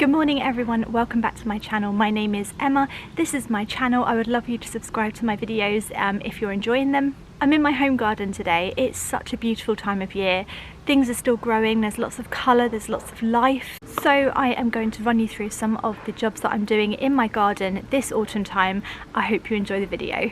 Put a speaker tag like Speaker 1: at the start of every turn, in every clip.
Speaker 1: Good morning everyone, welcome back to my channel. My name is Emma. This is my channel. I would love you to subscribe to my videos if you're enjoying them. I'm in my home garden today. It's such a beautiful time of year. Things are still growing, there's lots of colour, there's lots of life. So I am going to run you through some of the jobs that I'm doing in my garden this autumn time. I hope you enjoy the video.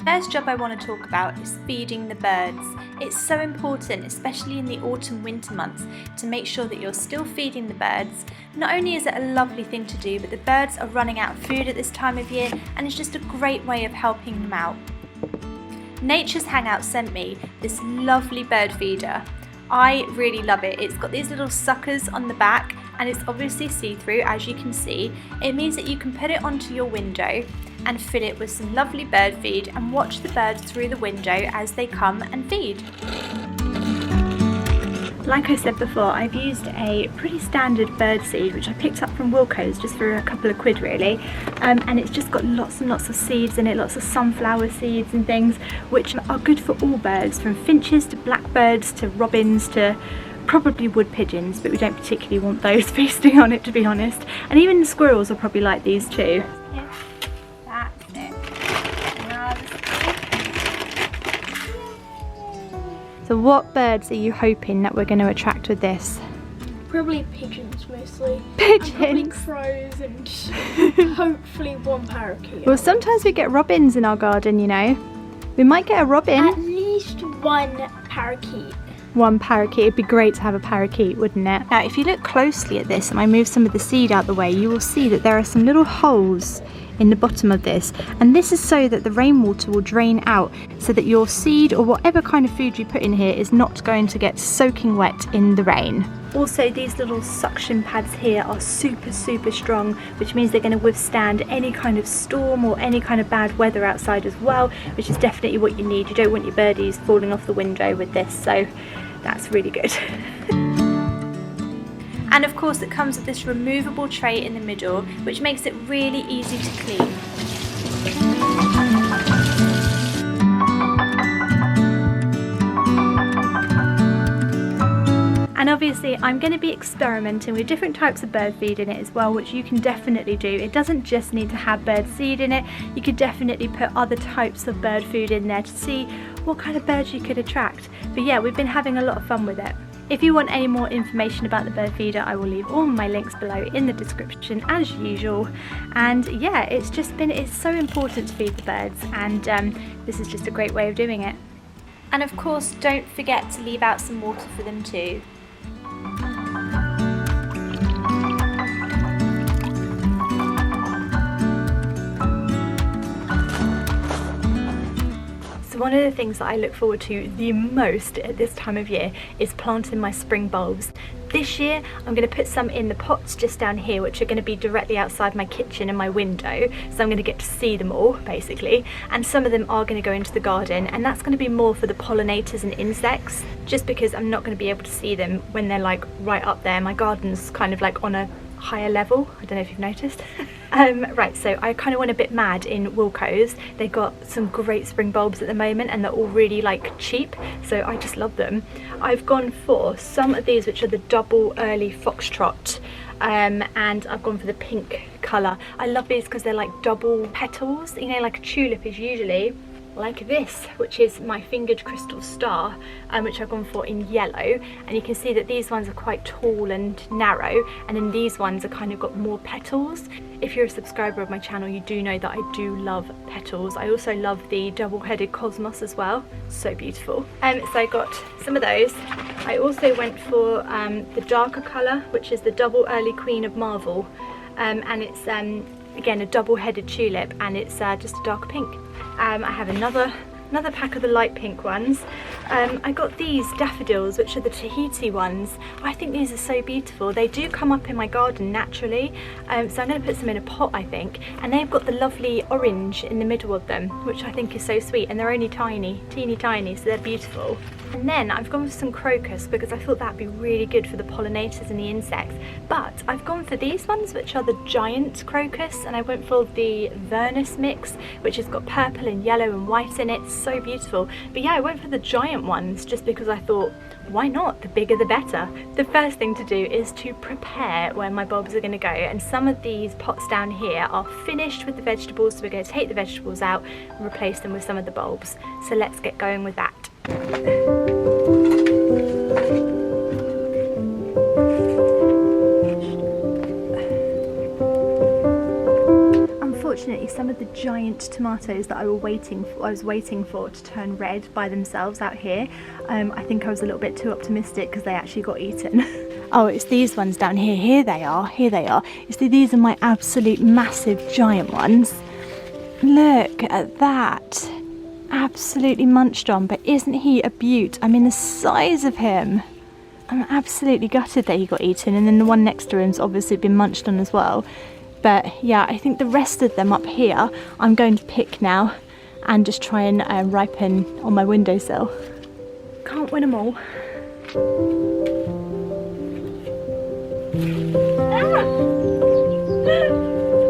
Speaker 1: First job I want to talk about is feeding the birds. It's so important, especially in the autumn winter months, to make sure that you're still feeding the birds. Not only is it a lovely thing to do, but the birds are running out of food at this time of year and it's just a great way of helping them out. Nature's Hangout sent me this lovely bird feeder. I really love it. It's got these little suckers on the back and it's obviously see-through, as you can see. It means that you can put it onto your window and fill it with some lovely bird feed and watch the birds through the window as they come and feed. Like I said before, I've used a pretty standard bird seed which I picked up from Wilko's just for a couple of quid really, and it's just got lots and lots of seeds in it, lots of sunflower seeds and things which are good for all birds, from finches to blackbirds to robins to probably wood pigeons, but we don't particularly want those feasting on it, to be honest, and even the squirrels will probably like these too. So what birds are you hoping that we're going to attract with this?
Speaker 2: Probably pigeons mostly.
Speaker 1: Pigeons?
Speaker 2: And probably crows and hopefully one parakeet.
Speaker 1: Well, sometimes we get robins in our garden, you know. We might get a robin.
Speaker 2: At least one parakeet.
Speaker 1: One parakeet. It'd be great to have a parakeet, wouldn't it? Now, if you look closely at this and I move some of the seed out the way, you will see that there are some little holes in the bottom of this, and this is so that the rainwater will drain out so that your seed or whatever kind of food you put in here is not going to get soaking wet in the rain. Also, these little suction pads here are super strong, which means they're going to withstand any kind of storm or any kind of bad weather outside as well, which is definitely what you need. You don't want your birdies falling off the window with this, so that's really good. And of course it comes with this removable tray in the middle, which makes it really easy to clean. And obviously I'm going to be experimenting with different types of bird feed in it as well, which you can definitely do. It doesn't just need to have bird seed in it, you could definitely put other types of bird food in there to see what kind of birds you could attract. But yeah, we've been having a lot of fun with it. If you want any more information about the bird feeder, I will leave all my links below in the description as usual. And yeah, it's so important to feed the birds, and this is just a great way of doing it. And of course, don't forget to leave out some water for them too. One of the things that I look forward to the most at this time of year is planting my spring bulbs. This year I'm going to put some in the pots just down here, which are going to be directly outside my kitchen and my window, so I'm going to get to see them all basically, and some of them are going to go into the garden, and that's going to be more for the pollinators and insects, just because I'm not going to be able to see them when they're like right up there. My garden's kind of like on a higher level, I don't know if you've noticed. Right, so I kind of went a bit mad in Wilko's. They got some great spring bulbs at the moment and they're all really like cheap, so I just love them. I've gone for some of these which are the double early foxtrot, and I've gone for the pink colour. I love these because they're like double petals, you know, like a tulip is usually like this, which is my fingered crystal star, which I've gone for in yellow, and you can see that these ones are quite tall and narrow, and then these ones are kind of got more petals. If you're a subscriber of my channel, you do know that I do love petals. I also love the double-headed cosmos as well, so beautiful. So I got some of those. I also went for the darker colour, which is the double early queen of Marvel, and it's again a double-headed tulip, and it's just a dark pink. I have another Another pack of the light pink ones. I got these daffodils, which are the Tahiti ones. I think these are so beautiful. They do come up in my garden naturally, so I'm going to put some in a pot, I think. And they've got the lovely orange in the middle of them, which I think is so sweet. And they're only tiny, teeny tiny, so they're beautiful. And then I've gone for some crocus because I thought that'd be really good for the pollinators and the insects. But I've gone for these ones, which are the giant crocus, and I went for the Vernus mix, which has got purple and yellow and white in it. It's so beautiful. But yeah, I went for the giant ones just because I thought, why not? The bigger the better. The first thing to do is to prepare where my bulbs are going to go, and some of these pots down here are finished with the vegetables, so we're going to take the vegetables out and replace them with some of the bulbs. So let's get going with that. Unfortunately, some of the giant tomatoes that I was waiting for to turn red by themselves out here, I think I was a little bit too optimistic because they actually got eaten. Oh, it's these ones down here. Here they are. You see, these are my absolute massive giant ones. Look at that. Absolutely munched on, but isn't he a beaut? I mean, the size of him. I'm absolutely gutted that he got eaten, and then the one next to him's obviously been munched on as well. But yeah, I think the rest of them up here I'm going to pick now and just try and ripen on my windowsill. Can't win them all.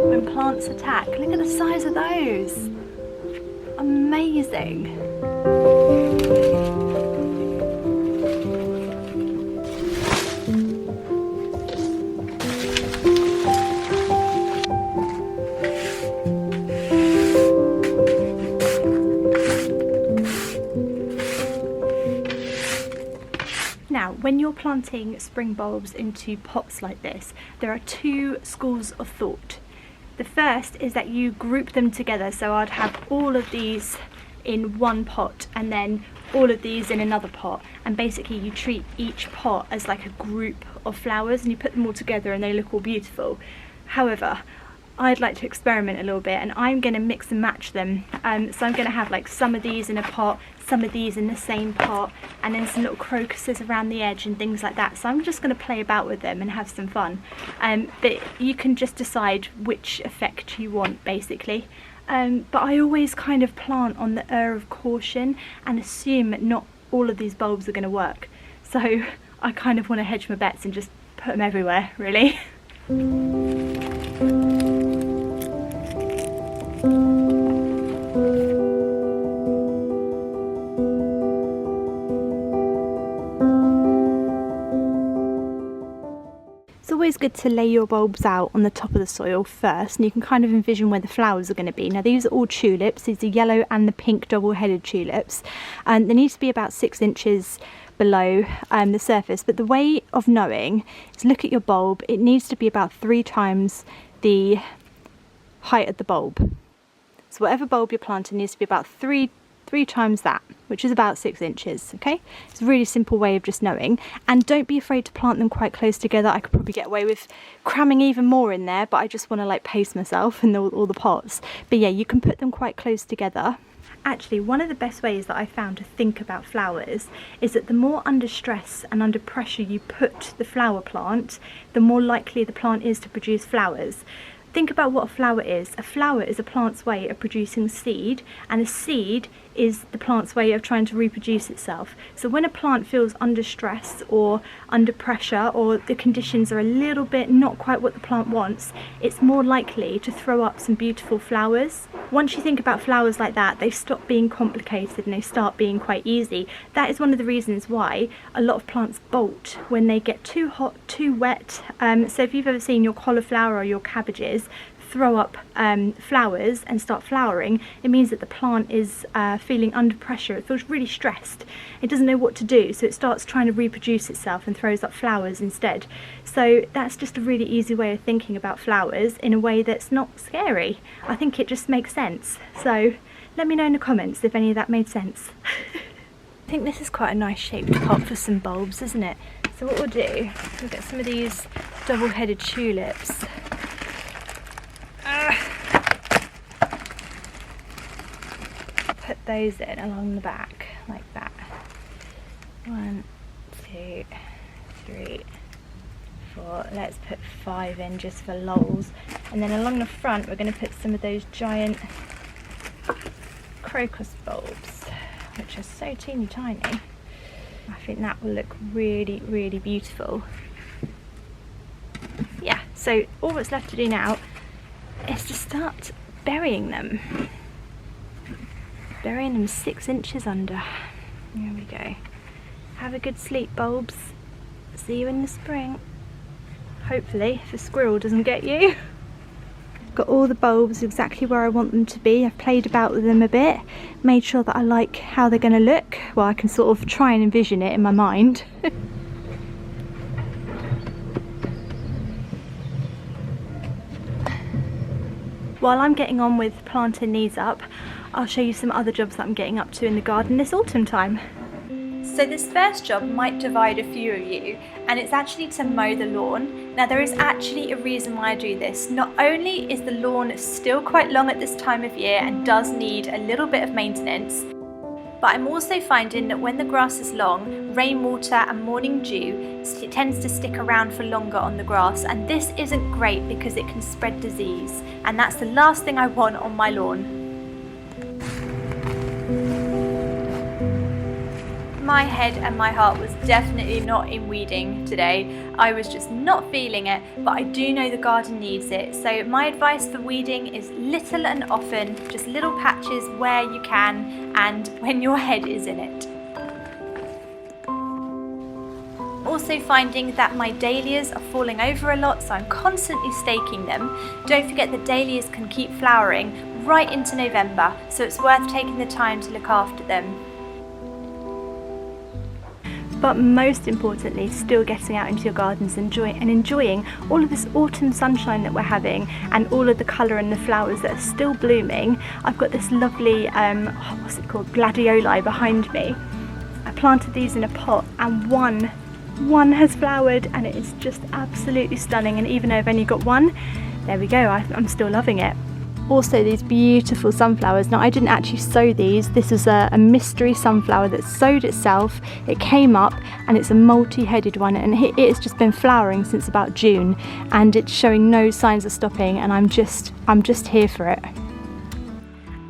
Speaker 1: When plants attack, look at the size of those. Amazing. Now, when you're planting spring bulbs into pots like this, there are two schools of thought. The first is that you group them together, so I'd have all of these in one pot and then all of these in another pot, and basically you treat each pot as like a group of flowers and you put them all together and they look all beautiful. However, I'd like to experiment a little bit, and I'm going to mix and match them. So I'm going to have like some of these in a pot, some of these in the same pot, and then some little crocuses around the edge and things like that. So I'm just going to play about with them and have some fun. But you can just decide which effect you want, basically. But I always kind of plant on the air of caution and assume that not all of these bulbs are going to work. So I kind of want to hedge my bets and just put them everywhere, really. It's always good to lay your bulbs out on the top of the soil first, and you can kind of envision where the flowers are going to be. Now these are all tulips. These are yellow and the pink double-headed tulips, and they need to be about 6 inches below the surface. But the way of knowing is look at your bulb. It needs to be about 3 times the height of the bulb. So whatever bulb you're planting needs to be about three times that, which is about 6 inches. Okay, it's a really simple way of just knowing. And don't be afraid to plant them quite close together. I could probably get away with cramming even more in there, but I just want to like pace myself in all the pots. But yeah, you can put them quite close together. Actually, one of the best ways that I found to think about flowers is that the more under stress and under pressure you put the flower plant, the more likely the plant is to produce flowers. Think about what a flower is. A flower is a plant's way of producing seed, and a seed is the plant's way of trying to reproduce itself. So when a plant feels under stress or under pressure, or the conditions are a little bit not quite what the plant wants, it's more likely to throw up some beautiful flowers. Once you think about flowers like that, they stop being complicated and they start being quite easy. That is one of the reasons why a lot of plants bolt when they get too hot, too wet. So if you've ever seen your cauliflower or your cabbages throw up flowers and start flowering, it means that the plant is feeling under pressure. It feels really stressed. It doesn't know what to do, so it starts trying to reproduce itself and throws up flowers instead. So that's just a really easy way of thinking about flowers in a way that's not scary. I think it just makes sense. So let me know in the comments if any of that made sense. I think this is quite a nice shaped pot for some bulbs, isn't it? So what we'll do, we'll get some of these double-headed tulips. Put those in along the back like that. 1, 2, 3, 4. Let's put 5 in just for lols. And then along the front we're going to put some of those giant crocus bulbs, which are so teeny tiny. I think that will look really, really beautiful. Yeah, so all that's left to do now is to start burying them. Burying them 6 inches under. There we go. Have a good sleep, bulbs. See you in the spring. Hopefully, if a squirrel doesn't get you. Got all the bulbs exactly where I want them to be. I've played about with them a bit, made sure that I like how they're going to look. Well, I can sort of try and envision it in my mind. While I'm getting on with planting these up, I'll show you some other jobs that I'm getting up to in the garden this autumn time. So this first job might divide a few of you, and it's actually to mow the lawn. Now there is actually a reason why I do this. Not only is the lawn still quite long at this time of year and does need a little bit of maintenance, but I'm also finding that when the grass is long, rainwater and morning dew tends to stick around for longer on the grass, and this isn't great because it can spread disease, and that's the last thing I want on my lawn. My head and my heart was definitely not in weeding today. I was just not feeling it, but I do know the garden needs it. So my advice for weeding is little and often, just little patches where you can and when your head is in it. Also finding that my dahlias are falling over a lot, so I'm constantly staking them. Don't forget that dahlias can keep flowering right into November, so it's worth taking the time to look after them. But most importantly, still getting out into your gardens and enjoying all of this autumn sunshine that we're having and all of the colour and the flowers that are still blooming. I've got this lovely, what's it called, gladioli behind me. I planted these in a pot and one has flowered, and it is just absolutely stunning. And even though I've only got one, there we go, I'm still loving it. Also these beautiful sunflowers. Now I didn't actually sow these. This is a mystery sunflower that sowed itself. It came up and it's a multi-headed one, and it has just been flowering since about June, and it's showing no signs of stopping, and I'm just here for it.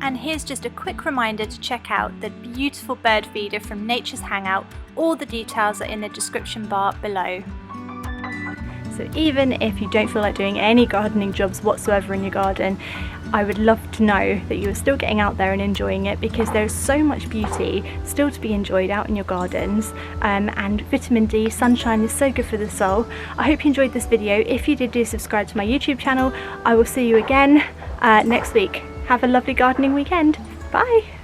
Speaker 1: And here's just a quick reminder to check out the beautiful bird feeder from Nature's Hangout. All the details are in the description bar below. So even if you don't feel like doing any gardening jobs whatsoever in your garden, I would love to know that you are still getting out there and enjoying it, because there's so much beauty still to be enjoyed out in your gardens, and vitamin D, sunshine is so good for the soul. I hope you enjoyed this video. If you did, do subscribe to my YouTube channel. I will see you again next week. Have a lovely gardening weekend. Bye!